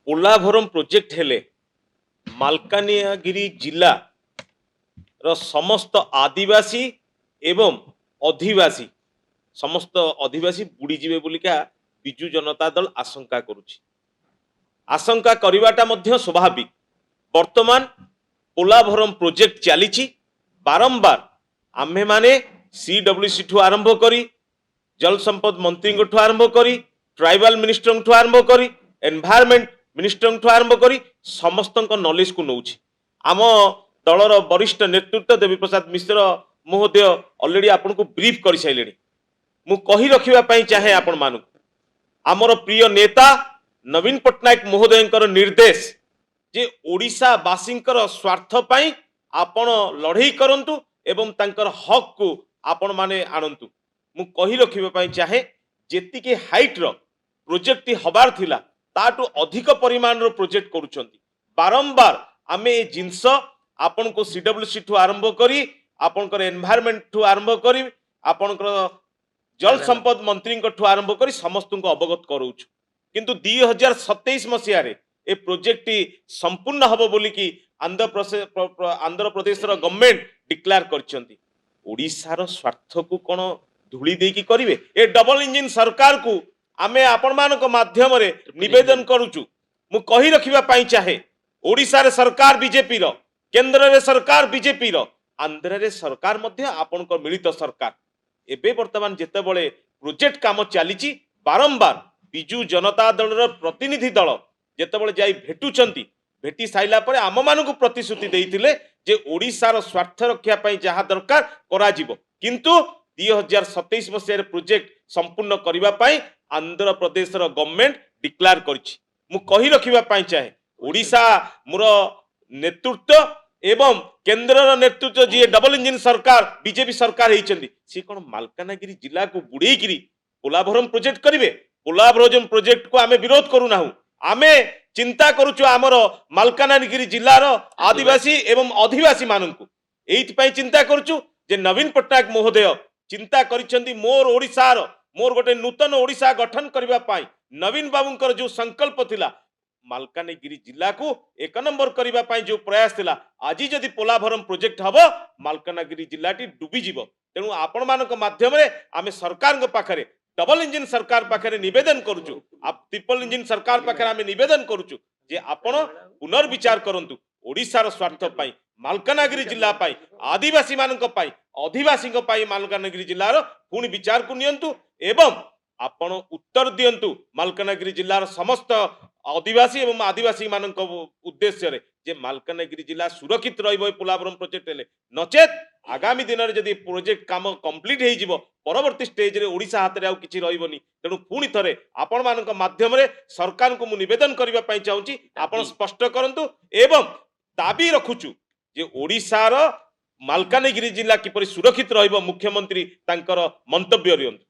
पोलाभरम project हेले मालकानगिरी जिला रो समस्त आदिवासी एवं अधिवासी समस्त अधिवासी बुड़ी जीवे बोलिका बिजु जनता दल आशंका करुछि। आशंका करिवाटा मध्य स्वाभाविक। वर्तमान पोलाभरम प्रोजेक्ट चलीछि बारंबार आम्भे माने सीडब्ल्यूसी ठू आरंभ करी जल संपद मंत्री ठू आरंभ करी ट्राइबल मिनिस्टर ठू आरंभ करी एनवायरमेंट मिनिस्टर ठू आरंभ करी समस्त नॉलेज को नौछि। आम दलर वरिष्ठ नेतृत्व देवी प्रसाद मिश्र महोदय ऑलरेडी आपन को ब्रीफ कर साइलेनी। मु कहि रखिबा पई चाहे आपन मानु आमर प्रिय नेता नवीन पट्टनायक महोदय निर्देश जे ओडिशा वासींकर स्वार्थ पई आपण लड़ाई करंतु एवं तांकर हक को आपण माने आनंतु। मु कहि रखिबा पई चाहे जेतिके हाइट रो प्रोजेक्ट हबार थिला ताटू अधिक परिमाण रो प्रोजेक्ट करूछंती। बारंबार आमे ए जिंस आपण को सीडब्ल्यूसी ठू आरंभ करी आपनकर एनवायरमेंट ठू आरंभ करी आपनकर जल संपद मंत्री ठू आरंभ करी समस्त को अवगत करूछु। किंतु 2027 मसीह रे ए प्रोजेक्ट संपूर्ण हबो बोली कि आंध्र प्रदेश रो गवर्नमेंट डिक्लेयर करछंती। ओडिसा रो स्वार्थ को कोन धूली दे की करिवे ए डबल इंजन सरकार को आमे आपण मानक माध्यम रे निवेदन करूछु। मु कहि रखिबा पई चाहे ओडिसा रे सरकार बीजेपी रो केंद्र रे सरकार बीजेपी रो आंध्र रे सरकार मध्य आपण को मिलित सरकार एबे वर्तमान जेते बळे प्रोजेक्ट काम चलीची बारंबार बिजु जनता दल रो प्रतिनिधि दल जेते बळे जाई भेटुचंती भेटी साइला परे आम मानकु प्रतिश्रुति देइथिले जे ओडिसा रो स्वार्थ रक्षा पई जहा दरकार करा जिवो। किंतु 2027 मसिया रे प्रोजेक्ट संपूर्ण करिवा पई आंध्र प्रदेश रो गवर्नमेंट डिक्लेयर करछि। मु कहि रखिबा पई चाहे ओडिसा मुर नेतृत्व एवं केंद्र नेतृत्व जी डबल इंजन सरकार बीजेपी सरकार होती सी कौन मालकानगिरी जिला को बुड़ेकिरी पोलाभरम प्रोजेक्ट करेंगे। पोलाभरम प्रोजेक्ट को आमे विरोध करूना आमे चिंता करुचु आमर मालकानगिरी जिलार आदिवासी एवं अधिवासी मानू एइथि चिंता करुचु जे नवीन पट्टनायक महोदय चिंता करिसेंती मोर ओडिसार मोर गोटे नूतन ओडिशा गठन करबा पाई नवीन बाबूंकर जो संकल्प थिला मालकानगिरी जिला को एक नंबर करबा पाई जो प्रयास थिला आज जदि पोलाभरम प्रोजेक्ट हबो मालकानगिरी जिलाटी डूबी जिवो। तेणु आपण मानक माध्यम रे आमे सरकार के पाखरे डबल इंजन सरकार पाखरे निवेदन करूछु ट्रिपल इंजन सरकार पाखरे आमे निवेदन करूछु जे आपण पुनर्विचार करंतु ओडिसा रो स्वार्थ पाई मालकानगिरी जिला पाई आदिवासी मानक पाई अधिवासी पाई मालकानगिरी जिलार पुणी विचार को नियंतु एवं आपण उत्तर दियंतु मालकानगिरी जिलार समस्त आदिवासी एवं आदिवासी मानक उद्देश्य रे जे मालकानगिरी जिला सुरक्षित रहिबो पोलाभरम प्रोजेक्ट हेले नचेत आगामी दिन रे जदि प्रोजेक्ट काम कंप्लीट हे जिवो परवर्ती स्टेज रे ओडिसा हाथ रे आ किछि रहिबोनी। तेणु पुणी थरे आपण मानक माध्यम रे सरकार को मु निवेदन करबा पई चाहूची आपण स्पष्ट करंतु एवं दाबी रखुचु जे ओडिसा रो मालकानगिरी जिला किपरि सुरक्षित रहिबो मुख्यमंत्री तांकर मंतव्य रियंतु।